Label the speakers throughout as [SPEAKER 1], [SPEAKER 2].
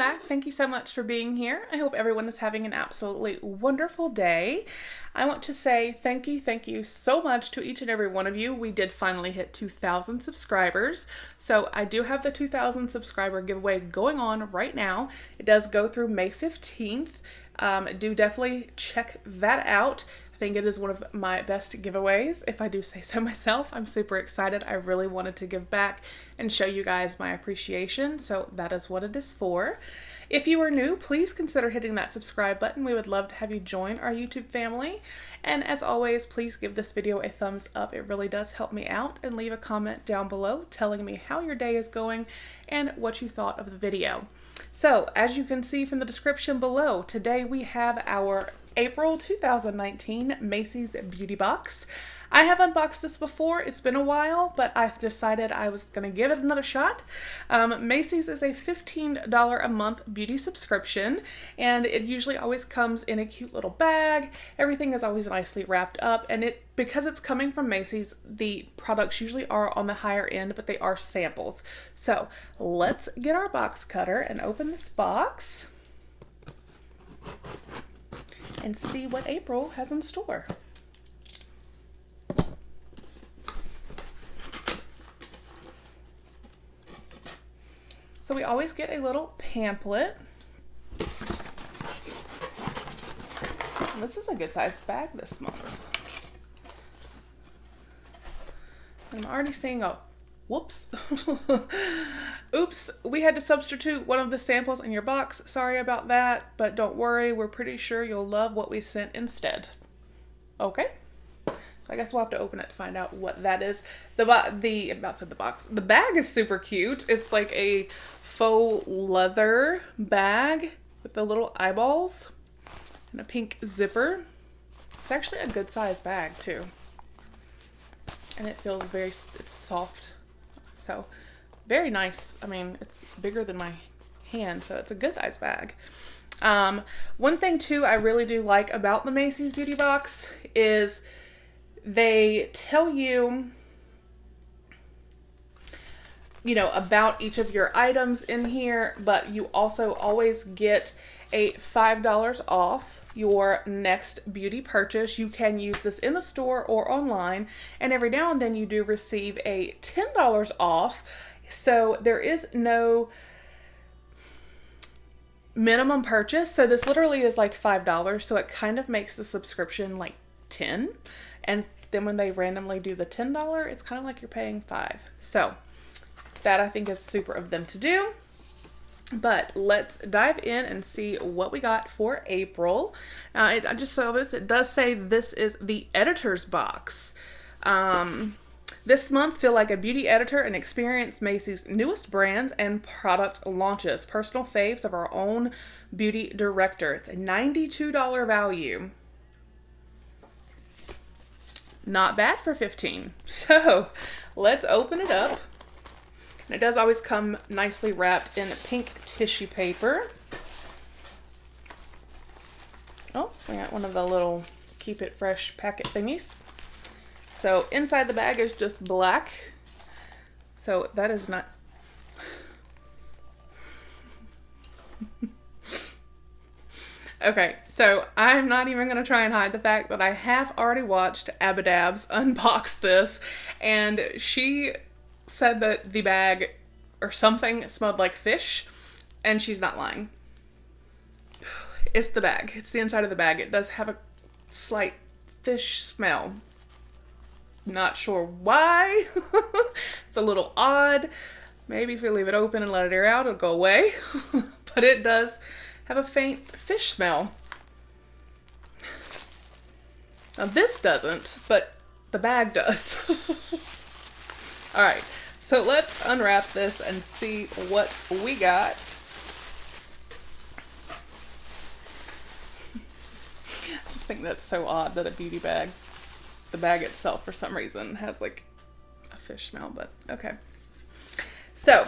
[SPEAKER 1] back. Thank you so much for being here. I hope everyone is having an absolutely wonderful day. I want to say thank you so much to each and every one of you. We did finally hit 2,000 subscribers. So I do have the 2,000 subscriber giveaway going on right now. It does go through May 15th. Do definitely check that out. I think it is one of my best giveaways, if I do say so myself. I'm super excited. I really wanted to give back and show you guys my appreciation, so that is what it is for. If you are new, please consider hitting that subscribe button. We would love to have you join our YouTube family. And as always, please give this video a thumbs up. It really does help me out. And leave a comment down below telling me how your day is going and what you thought of the video. So, as you can see from the description below, today we have our April 2019 Macy's Beauty Box. I have unboxed this before. It's been a while, but I've decided I was going to give it another shot. Macy's is a $15 a month beauty subscription, and it usually always comes in a cute little bag. Everything is always nicely wrapped up, and because it's coming from Macy's, the products usually are on the higher end, but they are samples. So let's get our box cutter and open this box and see what April has in store. So we always get a little pamphlet. This is a good sized bag this month. I'm already seeing a whoops. Oops, we had to substitute one of the samples in your box. Sorry about that, but don't worry, we're pretty sure you'll love what we sent instead. Okay. So I guess we'll have to open it to find out what that is. The bag is super cute. It's like a faux leather bag with the little eyeballs and a pink zipper. It's actually a good size bag too. And it feels it's soft. So very nice. I mean, it's bigger than my hand, so it's a good size bag. One thing too I really do like about the Macy's Beauty Box is they tell you, about each of your items in here, but you also always get a $5 off your next beauty purchase. You can use this in the store or online, and every now and then you do receive a $10 off. So there is no minimum purchase. So this literally is like $5. So it kind of makes the subscription like $10. And then when they randomly do the $10, it's kind of like you're paying $5. So that I think is super of them to do. But let's dive in and see what we got for April. I just saw this. It does say this is the editor's box. This month, feel like a beauty editor and experience Macy's newest brands and product launches. Personal faves of our own beauty director. It's a $92 value. Not bad for $15. So let's open it up. And it does always come nicely wrapped in pink tissue paper. Oh, we got one of the little keep it fresh packet thingies. So inside the bag is just black. So that is not... Okay, so I'm not even going to try and hide the fact that I have already watched Abadabs unbox this, and she said that the bag or something smelled like fish, and she's not lying. It's the bag. It's the inside of the bag. It does have a slight fish smell. Not sure why. It's a little odd. Maybe if we leave it open and let it air out, it'll go away. But it does have a faint fish smell. Now this doesn't, but the bag does. Alright, so let's unwrap this and see what we got. I just think that's so odd that a beauty bag, the bag itself for some reason has like a fish smell, but okay. So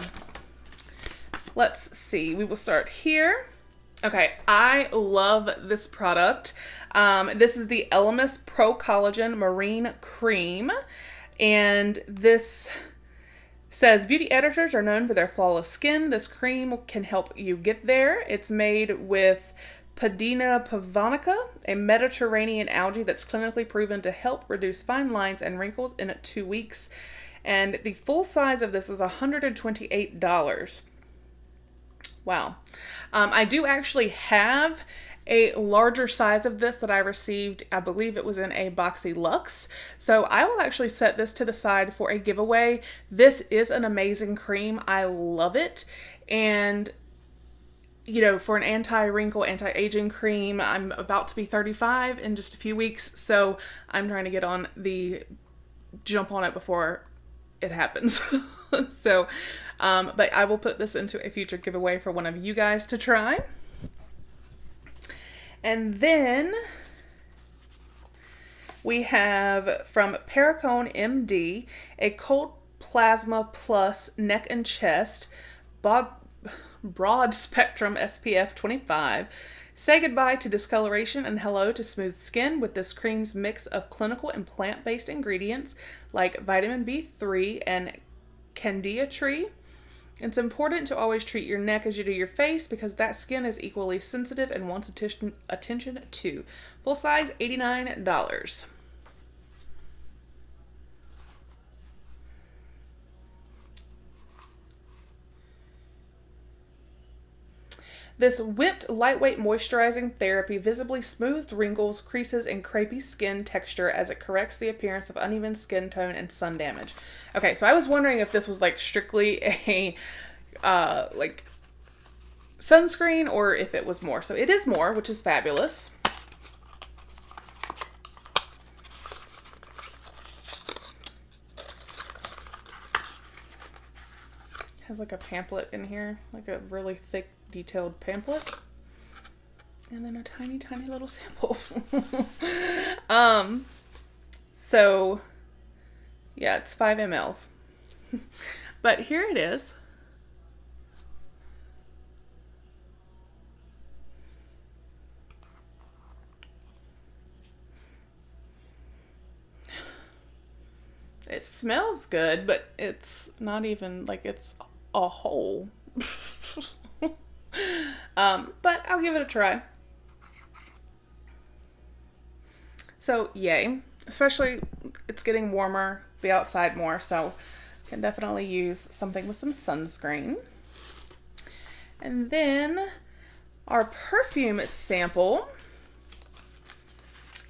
[SPEAKER 1] let's see, we will start here. Okay, I love this product. This is the Elemis Pro Collagen Marine Cream, and this Says beauty editors are known for their flawless skin. This cream can help you get there. It's made with Padina pavonica, a Mediterranean algae that's clinically proven to help reduce fine lines and wrinkles in 2 weeks. And the full size of this is $128. Wow. I do actually have a larger size of this that I received. I believe it was in a Boxy Luxe. So I will actually set this to the side for a giveaway. This is an amazing cream. I love it. And you know, for an anti-wrinkle, anti-aging cream, I'm about to be 35 in just a few weeks. So I'm trying to get on the jump on it before it happens. So, but I will put this into a future giveaway for one of you guys to try. And then we have from Perricone MD, a Cold Plasma Plus Neck and Chest Broad Spectrum SPF 25. Say goodbye to discoloration and hello to smooth skin with this cream's mix of clinical and plant-based ingredients like vitamin B3 and candia tree. It's important to always treat your neck as you do your face because that skin is equally sensitive and wants attention too. Full size, $89. This whipped lightweight moisturizing therapy visibly smooths wrinkles, creases, and crepey skin texture as it corrects the appearance of uneven skin tone and sun damage. Okay, so I was wondering if this was like strictly a like sunscreen or if it was more. So it is more, which is fabulous. Has like a pamphlet in here, like a really thick detailed pamphlet, and then a tiny little sample. So yeah, it's 5 mLs. But here it is. It smells good, but it's not even like it's a whole. But I'll give it a try. So yay, especially it's getting warmer, be outside more, so can definitely use something with some sunscreen. And then our perfume sample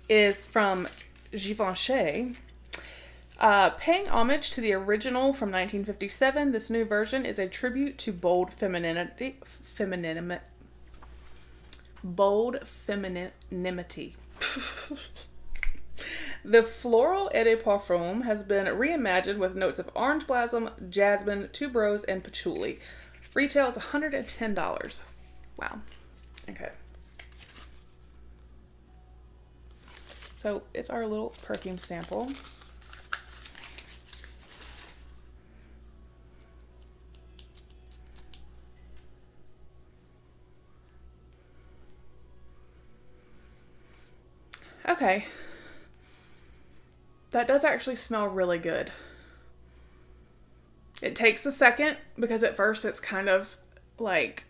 [SPEAKER 1] is from Givenchy. Paying homage to the original from 1957, this new version is a tribute to bold femininity. The floral Eau de Parfum has been reimagined with notes of orange blossom, jasmine, tuberose, and patchouli. Retail is $110. Wow. Okay. So it's our little perfume sample. Okay, that does actually smell really good. It takes a second because at first it's kind of like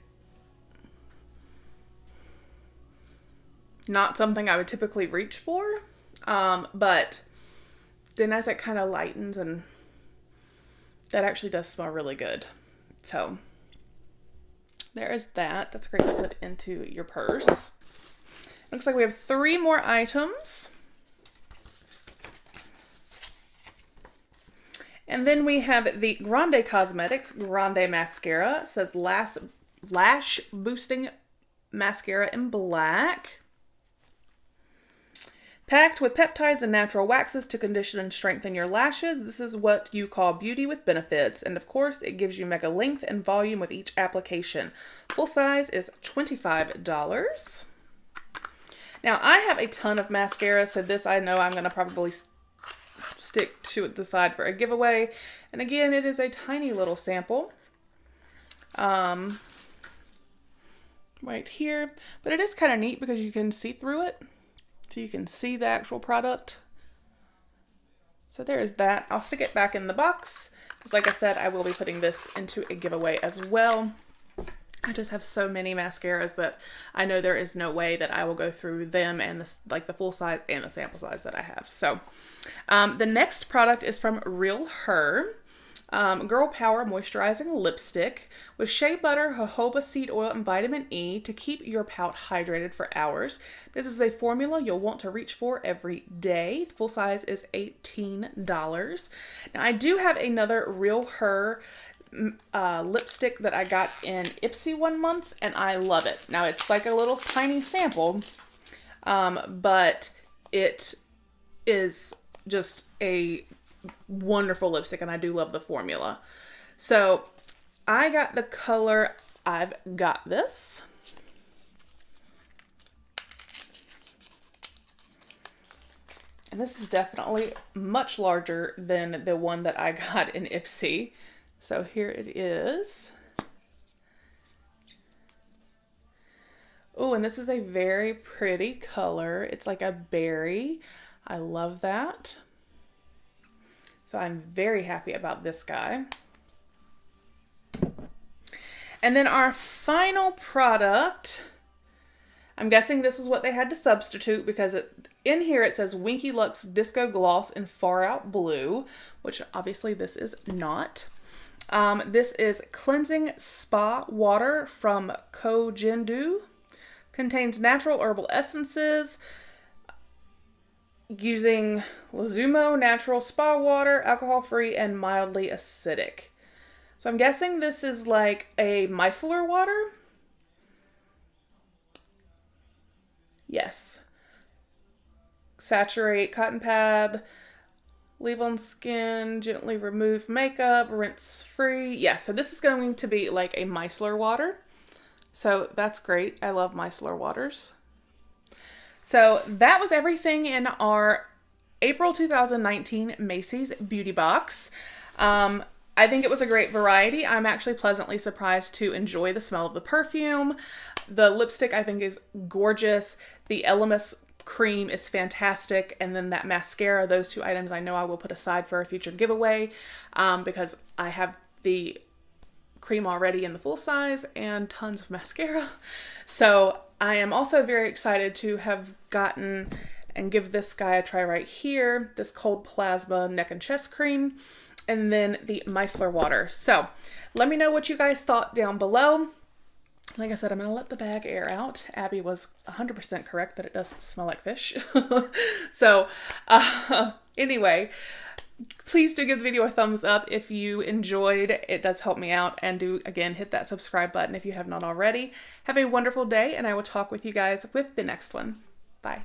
[SPEAKER 1] not something I would typically reach for, but then as it kind of lightens, and that actually does smell really good. So there is that. That's great to put into your purse. Looks like we have 3 more items. And then we have the Grande Cosmetics Grande Mascara. It says Lash Boosting Mascara in black. Packed with peptides and natural waxes to condition and strengthen your lashes. This is what you call beauty with benefits. And of course, it gives you mega length and volume with each application. Full size is $25. Now, I have a ton of mascara, so this I know I'm going to probably stick to the side for a giveaway. And again, it is a tiny little sample. Right here. But it is kind of neat because you can see through it. So you can see the actual product. So there's that. I'll stick it back in the box. because like I said, I will be putting this into a giveaway as well. I just have so many mascaras that I know there is no way that I will go through them and the full size and the sample size that I have. So the next product is from Real Her. Girl Power Moisturizing Lipstick with shea butter, jojoba seed oil, and vitamin E to keep your pout hydrated for hours. This is a formula you'll want to reach for every day. The full size is $18. Now I do have another Real Her lipstick that I got in Ipsy one month, and I love it. Now it's like a little tiny sample, but it is just a wonderful lipstick, and I do love the formula. So I got the color, I've got this. And this is definitely much larger than the one that I got in Ipsy. So here it is. Oh, and this is a very pretty color. It's like a berry. I love that. So I'm very happy about this guy. And then our final product, I'm guessing this is what they had to substitute because in here it says Winky Lux Disco Gloss in Far Out Blue, which obviously this is not. This is Cleansing Spa Water from Collagen. Contains natural herbal essences using Lizumo natural spa water, alcohol-free, and mildly acidic. So I'm guessing this is like a micellar water. Yes. Saturate cotton pad. Leave on skin, gently remove makeup, rinse free. Yeah, so this is going to be like a micellar water. So that's great. I love micellar waters. So that was everything in our April 2019 Macy's Beauty Box. I think it was a great variety. I'm actually pleasantly surprised to enjoy the smell of the perfume. The lipstick I think is gorgeous. The Elemis cream is fantastic, and then that mascara, those two items I know I will put aside for a future giveaway because I have the cream already in the full size and tons of mascara. So I am also very excited to have gotten and give this guy a try right here, this Cold Plasma neck and chest cream, and then the micellar water. So let me know what you guys thought down below. Like I said, I'm going to let the bag air out. Abby was 100% correct that it does smell like fish. So anyway, please do give the video a thumbs up if you enjoyed. It does help me out. And do, again, hit that subscribe button if you have not already. Have a wonderful day, and I will talk with you guys with the next one. Bye.